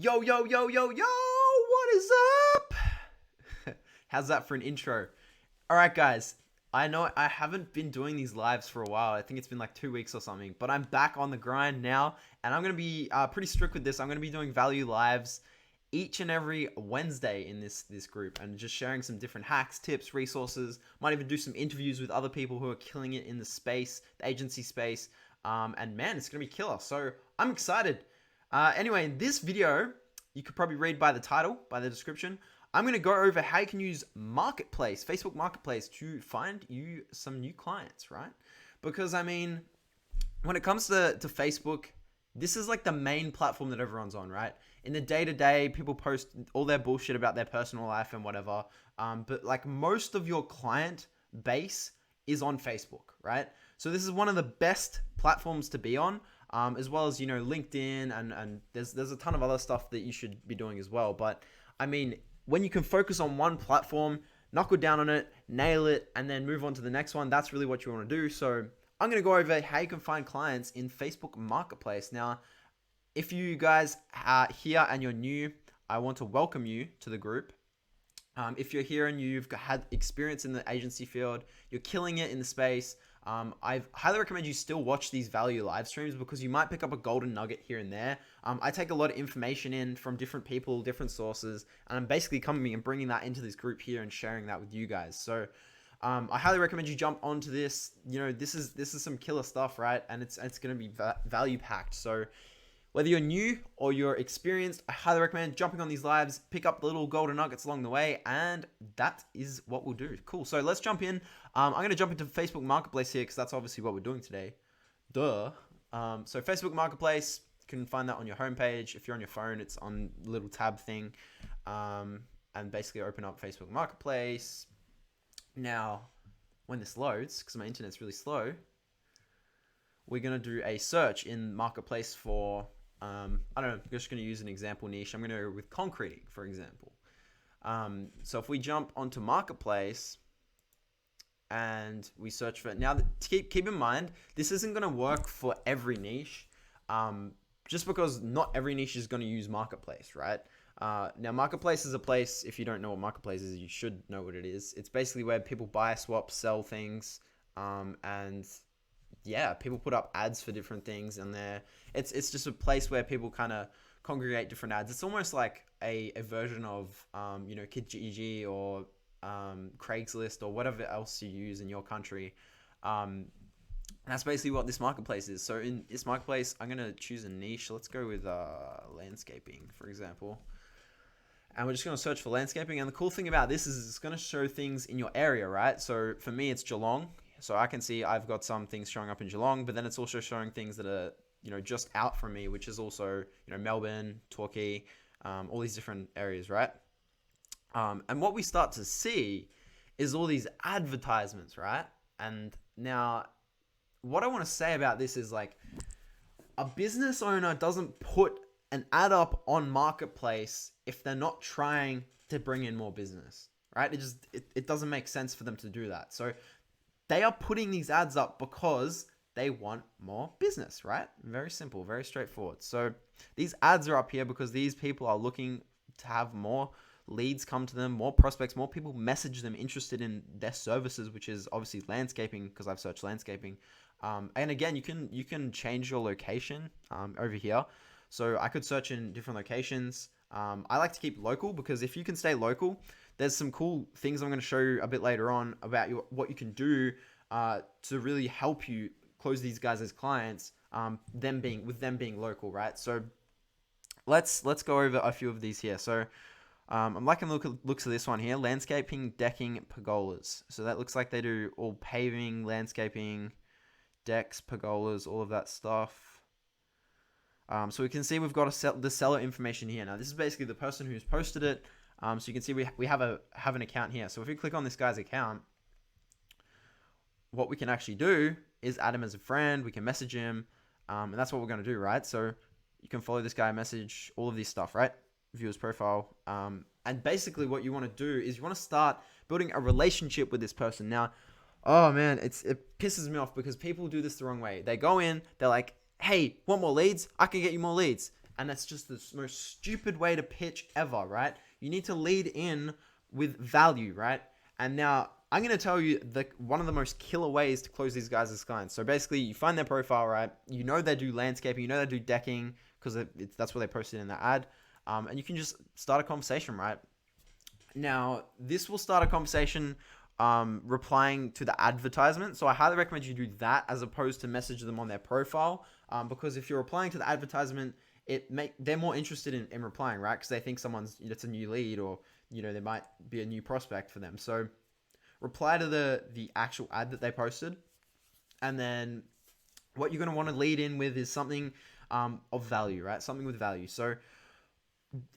Yo, yo, yo, yo, yo, what is up? How's that for an intro? All right, guys. I know I haven't been doing these lives for a while. I think it's been like 2 weeks or something, but I'm back on the grind now, and I'm going to be pretty strict with this. I'm going to be doing value lives each and every Wednesday in this group and just sharing some different hacks, tips, resources. Might even do some interviews with other people who are killing it in the space, the agency space. And man, it's going to be killer. So I'm excited. Anyway, in this video, you could probably read by the title, by the description, I'm going to go over how you can use Marketplace, Facebook Marketplace, to find you some new clients, right? Because, I mean, when it comes to Facebook, this is like the main platform that everyone's on, right? In the day-to-day, people post all their bullshit about their personal life and whatever. But like most of your client base is on Facebook, right? So this is one of the best platforms to be on, as well as, LinkedIn and there's a ton of other stuff that you should be doing as well. But I mean, when you can focus on one platform, knuckle down on it, nail it, and then move on to the next one, that's really what you want to do. So I'm going to go over how you can find clients in Facebook Marketplace. Now, if you guys are here and you're new, I want to welcome you to the group. If you're here and you've had experience in the agency field, you're killing it in the space, I highly recommend you still watch these value live streams because you might pick up a golden nugget here and there. I take a lot of information in from different people, different sources, and I'm basically coming and bringing that into this group here and sharing that with you guys. So I highly recommend you jump onto this. This is some killer stuff, right? And it's going to be value packed. So whether you're new or you're experienced, I highly recommend jumping on these lives, pick up the little golden nuggets along the way, and that is what we'll do. Cool. So let's jump in. I'm going to jump into Facebook Marketplace here because that's obviously what we're doing today. Duh. So Facebook Marketplace, you can find that on your homepage. If you're on your phone, it's on the little tab thing. And basically open up Facebook Marketplace. Now, when this loads, because my internet's really slow, we're going to do a search in Marketplace for... I don't know, I'm just going to use an example niche. I'm going to go with concreting, for example. So if we jump onto Marketplace and we search for... Now, keep in mind, this isn't going to work for every niche, just because not every niche is going to use Marketplace, right? Now, Marketplace is a place, if you don't know what Marketplace is, you should know what it is. It's basically where people buy, swap, sell things, and... yeah, people put up ads for different things, and it's just a place where people kind of congregate different ads. It's almost like a version of Kijiji or Craigslist or whatever else you use in your country. And that's basically what this marketplace is. So in this marketplace, I'm gonna choose a niche. Let's go with landscaping, for example. And we're just going to search for landscaping. And the cool thing about this is it's going to show things in your area, right? So for me, it's Geelong. So I can see I've got some things showing up in Geelong, but then it's also showing things that are, just out from me, which is also, Melbourne, Torquay, all these different areas, right? And what we start to see is all these advertisements, right? And now what I want to say about this is like a business owner doesn't put an ad up on Marketplace if they're not trying to bring in more business, right? It doesn't make sense for them to do that. So they are putting these ads up because they want more business, right? Very simple, very straightforward. So these ads are up here because these people are looking to have more leads come to them, more prospects, more people message them interested in their services, which is obviously landscaping, because I've searched landscaping. And again, you can change your location over here. So I could search in different locations. I like to keep local because if you can stay local, there's some cool things I'm going to show you a bit later on about what you can do to really help you close these guys as clients, them being local, right? So let's go over a few of these here. So I'm liking the looks of this one here, landscaping, decking, pergolas. So that looks like they do all paving, landscaping, decks, pergolas, all of that stuff. So we can see we've got the seller information here. Now this is basically the person who's posted it. So you can see we have an account here. So if we click on this guy's account, what we can actually do is add him as a friend. We can message him, and that's what we're going to do, right? So you can follow this guy, message, all of this stuff, right? View his profile. And basically what you want to do is you want to start building a relationship with this person. Now, oh man, it pisses me off because people do this the wrong way. They go in, they're like, hey, want more leads? I can get you more leads. And that's just the most stupid way to pitch ever, right? You need to lead in with value, right? And now I'm going to tell you one of the most killer ways to close these guys as clients. So basically, you find their profile, right? You know they do landscaping, you know they do decking, because that's what they posted in the ad. And you can just start a conversation, right? Now, this will start a conversation replying to the advertisement. So I highly recommend you do that as opposed to message them on their profile. Because if you're replying to the advertisement, they're more interested in replying, right? Because they think it's a new lead, or there might be a new prospect for them. So reply to the actual ad that they posted, and then what you're going to want to lead in with is something of value, right? Something with value. So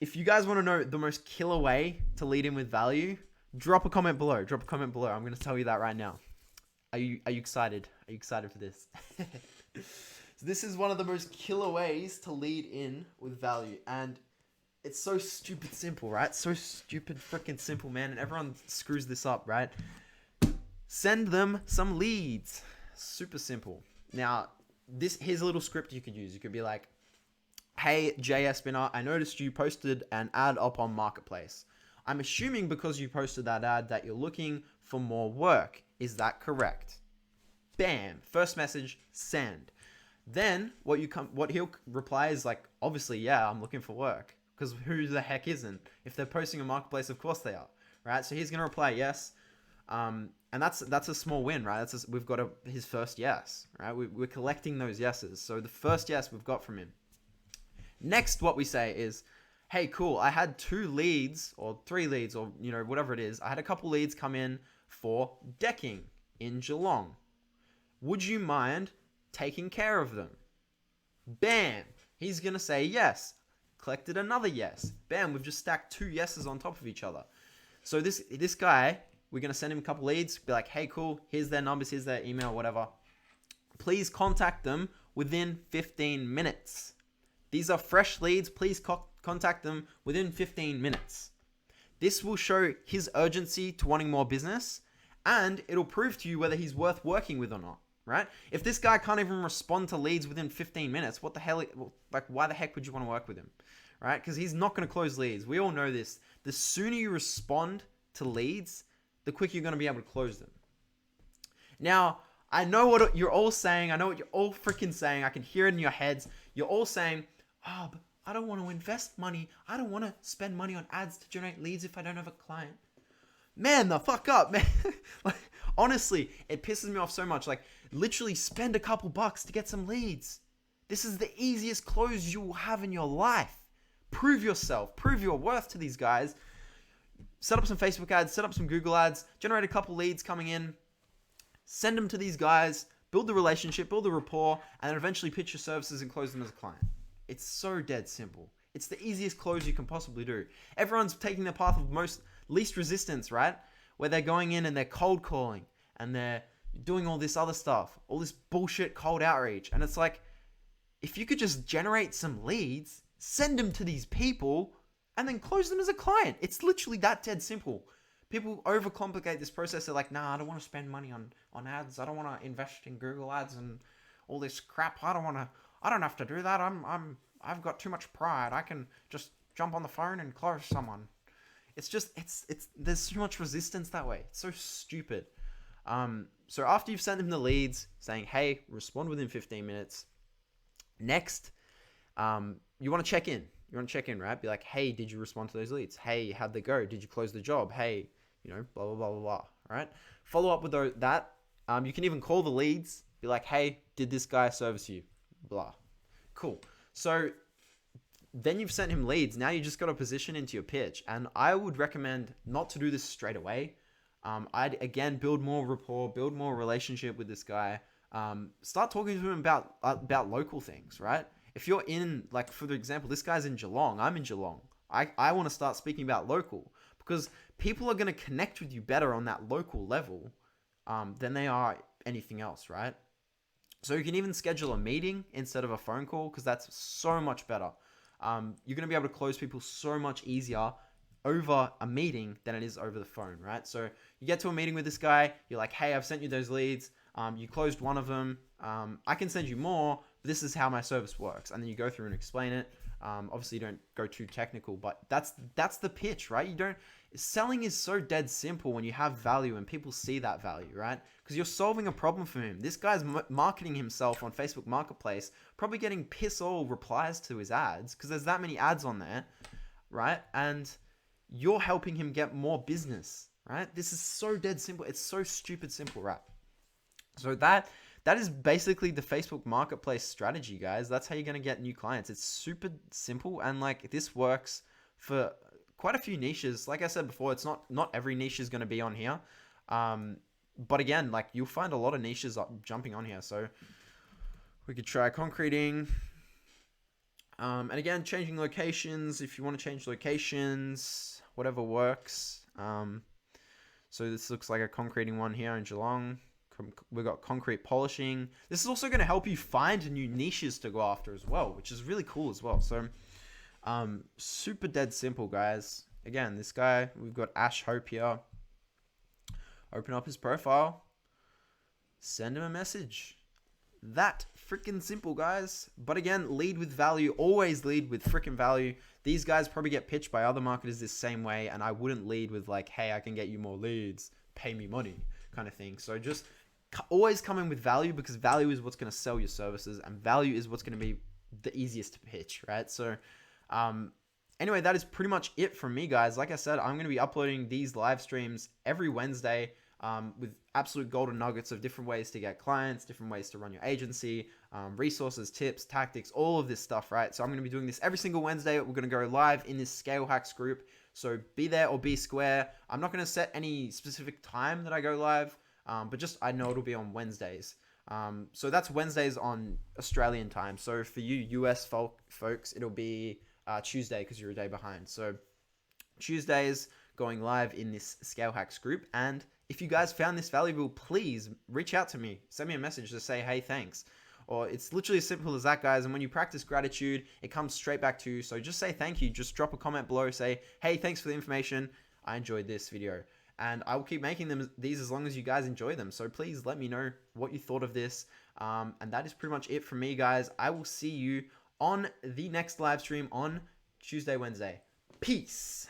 if you guys want to know the most killer way to lead in with value, drop a comment below. I'm going to tell you that right now. Are you excited? Are you excited for this? So this is one of the most killer ways to lead in with value, and it's so stupid simple, right? So stupid freaking simple, man. And everyone screws this up, right? Send them some leads. Super simple. Now, here's a little script you could use. You could be like, hey, Jay Espiner, I noticed you posted an ad up on Marketplace. I'm assuming because you posted that ad that you're looking for more work. Is that correct? Bam. First message, send. Then what he'll reply is like, obviously, yeah, I'm looking for work. Because who the heck isn't? If they're posting a Marketplace, of course they are, right? So he's going to reply yes. And that's a small win, right? We've got his first yes, right? We're collecting those yeses. So the first yes we've got from him. Next, what we say is, hey, cool, I had 2 leads or 3 leads or, whatever it is. I had a couple leads come in for decking in Geelong. Would you mind taking care of them? Bam. He's going to say yes. Collected another yes. Bam. We've just stacked 2 yeses on top of each other. So this guy, we're going to send him a couple leads. Be like, hey, cool. Here's their numbers. Here's their email, whatever. Please contact them within 15 minutes. These are fresh leads. Please contact them within 15 minutes. This will show his urgency to wanting more business, and it'll prove to you whether he's worth working with or not, right? If this guy can't even respond to leads within 15 minutes, what the hell, why the heck would you want to work with him, right? Because he's not going to close leads. We all know this. The sooner you respond to leads, the quicker you're going to be able to close them. Now, I know what you're all saying. I know what you're all freaking saying. I can hear it in your heads. You're all saying, oh, but I don't want to invest money. I don't want to spend money on ads to generate leads if I don't have a client. Man, the fuck up, man. Honestly, it pisses me off so much. Literally spend a couple bucks to get some leads. This is the easiest close you will have in your life. Prove yourself. Prove your worth to these guys. Set up some Facebook ads. Set up some Google ads. Generate a couple leads coming in. Send them to these guys. Build the relationship. Build the rapport. And then eventually pitch your services and close them as a client. It's so dead simple. It's the easiest close you can possibly do. Everyone's taking the path of least resistance, right? Where they're going in and they're cold calling and they're doing all this other stuff, all this bullshit cold outreach. And it's like, if you could just generate some leads, send them to these people, and then close them as a client. It's literally that dead simple. People overcomplicate this process. They're like, nah, I don't want to spend money on ads. I don't want to invest in Google ads and all this crap. I don't have to do that. I've got too much pride. I can just jump on the phone and close someone. It's there's so much resistance that way. It's so stupid. So after you've sent them the leads saying, hey, respond within 15 minutes. Next, you want to check in. Right? Be like, hey, did you respond to those leads? Hey, how'd they go? Did you close the job? Hey, blah, blah, blah, blah, blah. Right? Follow up with that. You can even call the leads. Be like, hey, did this guy service you? Blah. Cool. So then you've sent him leads. Now you just got to position into your pitch. And I would recommend not to do this straight away. I'd, again, build more rapport, build more relationship with this guy. Start talking to him about local things, right? If you're in, for example, this guy's in Geelong. I'm in Geelong. I want to start speaking about local because people are going to connect with you better on that local level than they are anything else, right? So you can even schedule a meeting instead of a phone call because that's so much better. You're going to be able to close people so much easier over a meeting than it is over the phone, right? So you get to a meeting with this guy. You're like, hey, I've sent you those leads. You closed one of them. I can send you more. But this is how my service works. And then you go through and explain it. Obviously, don't go too technical, but that's the pitch, right? You don't selling is so dead simple when you have value and people see that value, right? Because you're solving a problem for him. This guy's marketing himself on Facebook Marketplace, probably getting piss all replies to his ads because there's that many ads on there, right? And you're helping him get more business, right? This is so dead simple. It's so stupid simple, right? So that is basically the Facebook Marketplace strategy, guys. That's how you're going to get new clients. It's super simple, and like this works for quite a few niches. Like I said before, it's not every niche is going to be on here. But again, like you'll find a lot of niches jumping on here. So we could try concreting. And again, changing locations. If you want to change locations, whatever works. So this looks like a concreting one here in Geelong. We've got concrete polishing. This is also going to help you find new niches to go after as well, which is really cool as well. So super dead simple, guys. Again, this guy, we've got Ash Hope here. Open up his profile. Send him a message. That freaking simple, guys. But again, lead with value. Always lead with freaking value. These guys probably get pitched by other marketers this same way, and I wouldn't lead with like, hey, I can get you more leads, pay me money kind of thing. So just always come in with value, because value is what's going to sell your services, and value is what's going to be the easiest to pitch, right? So anyway, that is pretty much it from me, guys. Like I said, I'm going to be uploading these live streams every Wednesday with absolute golden nuggets of different ways to get clients, different ways to run your agency, resources, tips, tactics, all of this stuff, right? So I'm going to be doing this every single Wednesday. We're going to go live in this Scale Hacks group. So be there or be square. I'm not going to set any specific time that I go live, but just I know it'll be on Wednesdays. So that's Wednesdays on Australian time. So for you US folks, it'll be Tuesday because you're a day behind. So Tuesdays going live in this Scale Hacks group. And if you guys found this valuable, please reach out to me. Send me a message to say, hey, thanks. Or it's literally as simple as that, guys. And when you practice gratitude, it comes straight back to you. So just say thank you. Just drop a comment below. Say, hey, thanks for the information. I enjoyed this video. And I will keep making these as long as you guys enjoy them. So please let me know what you thought of this. And that is pretty much it from me, guys. I will see you on the next live stream on Tuesday, Wednesday. Peace.